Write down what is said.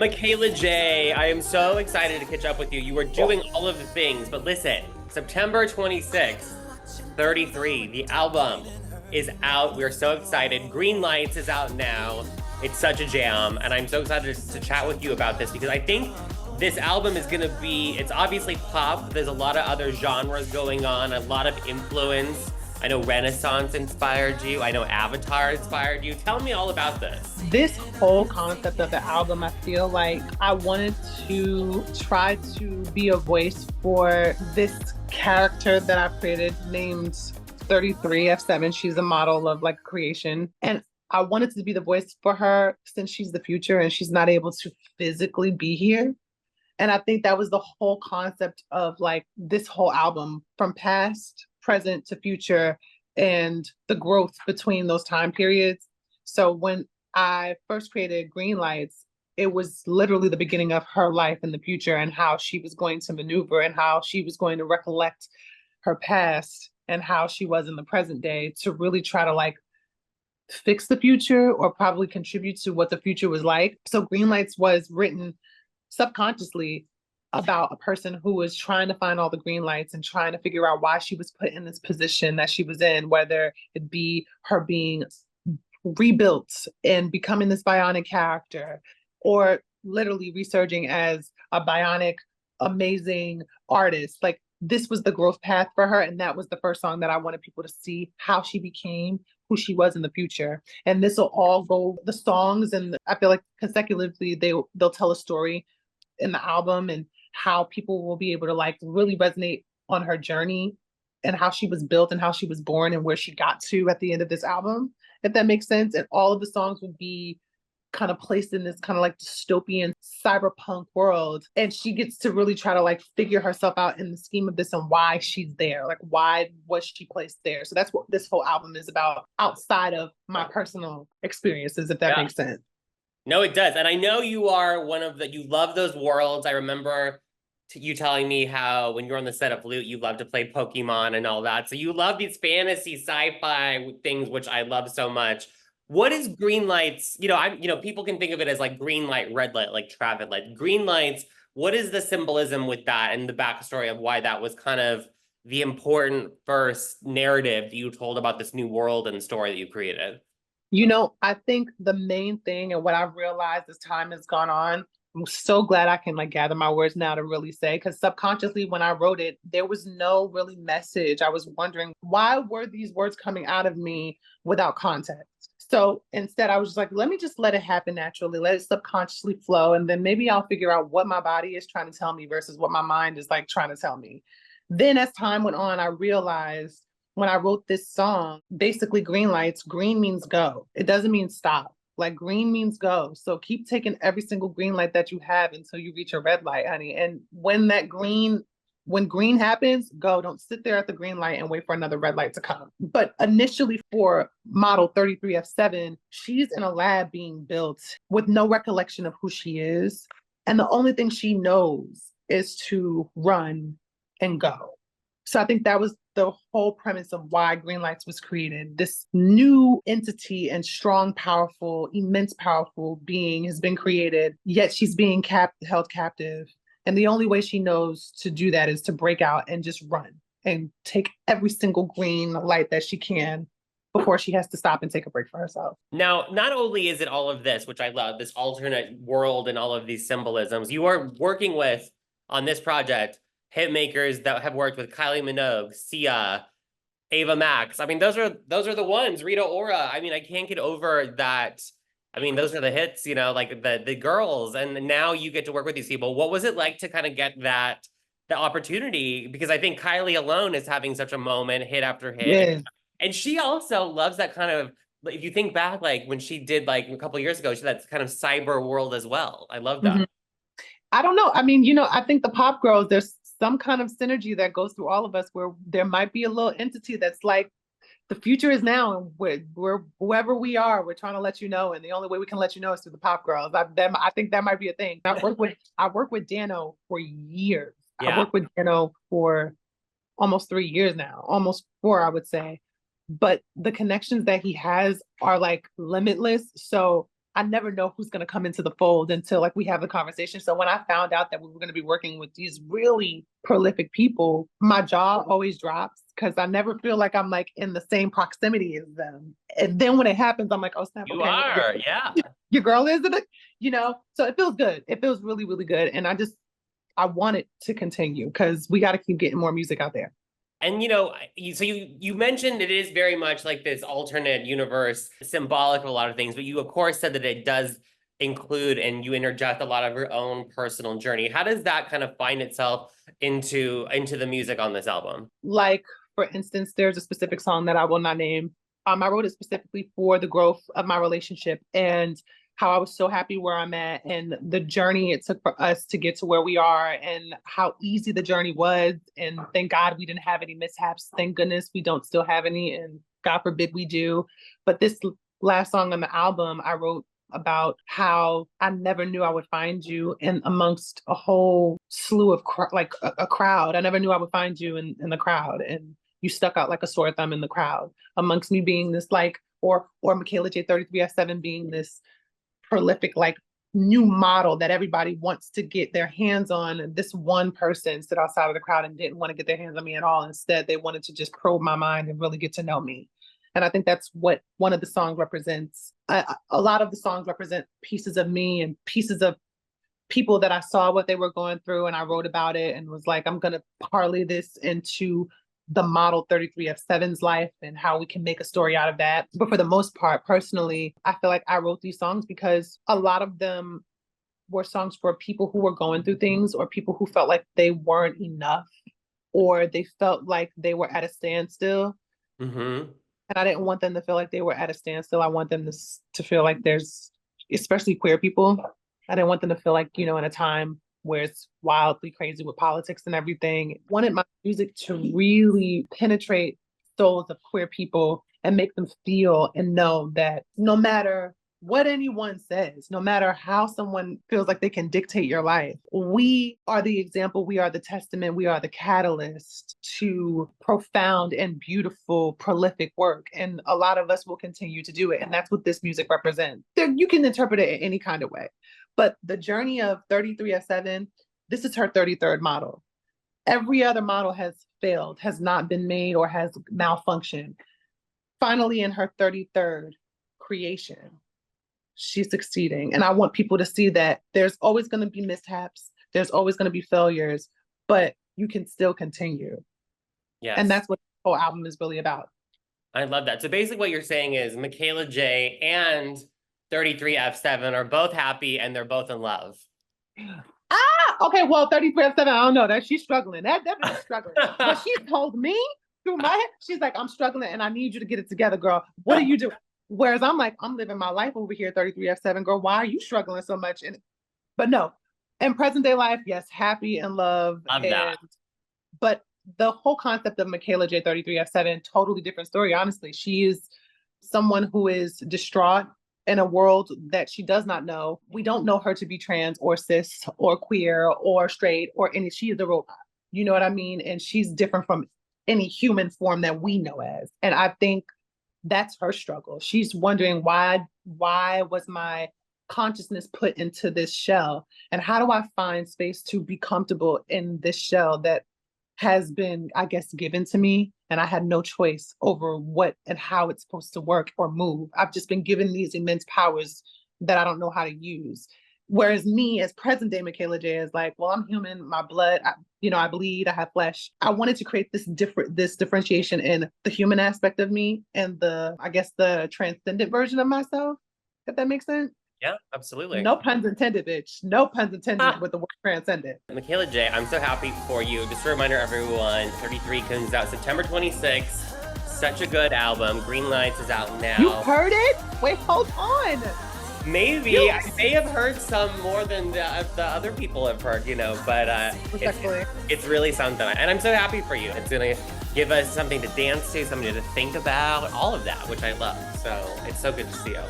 Michaela Jaé, I am so excited to catch up with you. You are doing all of the things, but listen, September 26th, 33, the album is out. We're so excited. Green Lights is out now. It's such a jam, and I'm so excited to chat with you about this because I think this album is gonna be, it's obviously pop, but there's a lot of other genres going on, a lot of influence. I know Renaissance inspired you. I know Avatar inspired you. Tell me all about this. This whole concept of the album, I feel like I wanted to try to be a voice for this character that I've created named 33F7. She's a model of like creation. And I wanted to be the voice for her since she's the future and she's not able to physically be here. And I think that was the whole concept of like this whole album from past, present to future and the growth between those time periods. So when I first created Green Lights, it was literally the beginning of her life in the future and how she was going to maneuver and how she was going to recollect her past and how she was in the present day to really try to like fix the future or probably contribute to what the future was like. So Green Lights was written subconsciously about a person who was trying to find all the green lights and trying to figure out why she was put in this position that she was in, whether it be her being rebuilt and becoming this bionic character, or literally resurging as a bionic, amazing artist. Like this was the growth path for her. And that was the first song that I wanted people to see how she became who she was in the future. And this will all go, the songs, and I feel like consecutively they'll tell a story in the album and how people will be able to like really resonate on her journey and how she was built and how she was born and where she got to at the end of this album, if that makes sense. And all of the songs would be kind of placed in this kind of like dystopian cyberpunk world. And she gets to really try to like figure herself out in the scheme of this and why she's there. Like, why was she placed there? So that's what this whole album is about outside of my personal experiences, if that makes sense. No, it does. And I know you are you love those worlds. I remember you telling me how when you're on the set of Loot, you love to play Pokemon and all that. So you love these fantasy sci-fi things, which I love so much. What is Green Lights? People can think of it as like green light, red light, like traffic light. Green Lights, what is the symbolism with that and the backstory of why that was kind of the important first narrative that you told about this new world and story that you created? I think the main thing and what I've realized as time has gone on, I'm so glad I can like gather my words now to really say, because subconsciously when I wrote it, there was no really message. I was wondering why were these words coming out of me without context? So instead I was just like, let me just let it happen naturally, let it subconsciously flow. And then maybe I'll figure out what my body is trying to tell me versus what my mind is like trying to tell me. Then as time went on, I realized when I wrote this song, basically green lights, green means go. It doesn't mean stop. Like green means go. So keep taking every single green light that you have until you reach a red light, honey. And when green happens, go. Don't sit there at the green light and wait for another red light to come. But initially for model 33F7, she's in a lab being built with no recollection of who she is. And the only thing she knows is to run and go. So I think that was the whole premise of why Green Lights was created. This new entity and strong, powerful, immense, powerful being has been created, yet she's being held captive. And the only way she knows to do that is to break out and just run and take every single green light that she can before she has to stop and take a break for herself. Now, not only is it all of this, which I love, this alternate world and all of these symbolisms, you are working with, on this project, hit makers that have worked with Kylie Minogue, Sia, Ava Max. I mean, those are the ones. Rita Ora. I mean, I can't get over that. I mean, those are the hits, like the girls. And now you get to work with these people. What was it like to kind of get the opportunity? Because I think Kylie alone is having such a moment, hit after hit. Yeah. And she also loves that kind of, if you think back, like when she did like a couple of years ago, that kind of cyber world as well. I love that. I don't know. I mean, I think the pop girls, there's some kind of synergy that goes through all of us where there might be a little entity that's like, the future is now, and we're whoever we are, we're trying to let you know, and the only way we can let you know is through the pop girls. I think that might be a thing. I work with Dano for years. Yeah. I worked with Dano for almost 3 years now, almost 4, I would say. But the connections that he has are like limitless. So I never know who's going to come into the fold until like we have the conversation. So when I found out that we were going to be working with these really prolific people, my jaw always drops because I never feel like I'm like in the same proximity as them. And then when it happens, I'm like, oh snap, You okay, are, yeah. your girl is it, you know? So it feels good. It feels really, really good. And I want it to continue because we got to keep getting more music out there. And you mentioned it is very much like this alternate universe, symbolic of a lot of things, but you of course said that it does include and you interject a lot of your own personal journey. How does that kind of find itself into the music on this album? Like, for instance, there's a specific song that I will not name. I wrote it specifically for the growth of my relationship and how I was so happy where I'm at and the journey it took for us to get to where we are and how easy the journey was. And thank God we didn't have any mishaps. Thank goodness we don't still have any, and God forbid we do. But this last song on the album, I wrote about how I never knew I would find you in amongst a whole slew of like a crowd. I never knew I would find you in the crowd, and you stuck out like a sore thumb in the crowd amongst me being this like, or Michaela Jaé 33F7 being this prolific like new model that everybody wants to get their hands on. And this one person stood outside of the crowd and didn't want to get their hands on me at all. Instead, they wanted to just probe my mind and really get to know me. And I think that's what one of the songs represents. A lot of the songs represent pieces of me and pieces of people that I saw what they were going through, and I wrote about it and was like, I'm going to parlay this into the model 33F7's life and how we can make a story out of that. But for the most part, personally, I feel like I wrote these songs because a lot of them were songs for people who were going through things or people who felt like they weren't enough or they felt like they were at a standstill. Mm-hmm. And I didn't want them to feel like they were at a standstill. I want them to feel like there's, especially queer people, I didn't want them to feel like, you know, in a time where it's wildly crazy with politics and everything. I wanted my music to really penetrate souls of queer people and make them feel and know that no matter what anyone says, no matter how someone feels like they can dictate your life, we are the example, we are the testament, we are the catalyst to profound and beautiful, prolific work. And a lot of us will continue to do it. And that's what this music represents. You can interpret it in any kind of way. But the journey of 33F7, this is her 33rd model. Every other model has failed, has not been made, or has malfunctioned. Finally, in her 33rd creation, she's succeeding. And I want people to see that there's always going to be mishaps, there's always going to be failures, but you can still continue. Yes. And that's what the whole album is really about. I love that. So basically what you're saying is Michaela Jaé and 33F7 are both happy and they're both in love. Okay, well, 33F7, I don't know that she's struggling. That is struggling. But she told me through my head, she's like, I'm struggling and I need you to get it together, girl. What are you doing? Whereas I'm like, I'm living my life over here, 33F7, girl. Why are you struggling so much? But no, in present day life, yes, happy and love. Love that. But the whole concept of Michaela Jaé 33F7, totally different story, honestly. She is someone who is distraught in a world that she does not know. We don't know her to be trans or cis or queer or straight or any, she is a robot. You know what I mean? And she's different from any human form that we know as. And I think that's her struggle. She's wondering why was my consciousness put into this shell? And how do I find space to be comfortable in this shell that has been, I guess, given to me, and I had no choice over what and how it's supposed to work or move. I've just been given these immense powers that I don't know how to use. Whereas me as present day Michaela Jaé is like, well, I'm human, my blood, I bleed, I have flesh. I wanted to create this differentiation in the human aspect of me and the transcendent version of myself, if that makes sense. Yeah, absolutely. No puns intended, bitch. No puns intended with the word transcendent. Michaela Jaé, I'm so happy for you. Just a reminder, everyone, 33 comes out September 26th. Such a good album. Green Lights is out now. You heard it? Wait, hold on. Maybe. I may have heard some more than the other people have heard, but it's really something. And I'm so happy for you. It's going to give us something to dance to, something to think about, all of that, which I love. So it's so good to see you.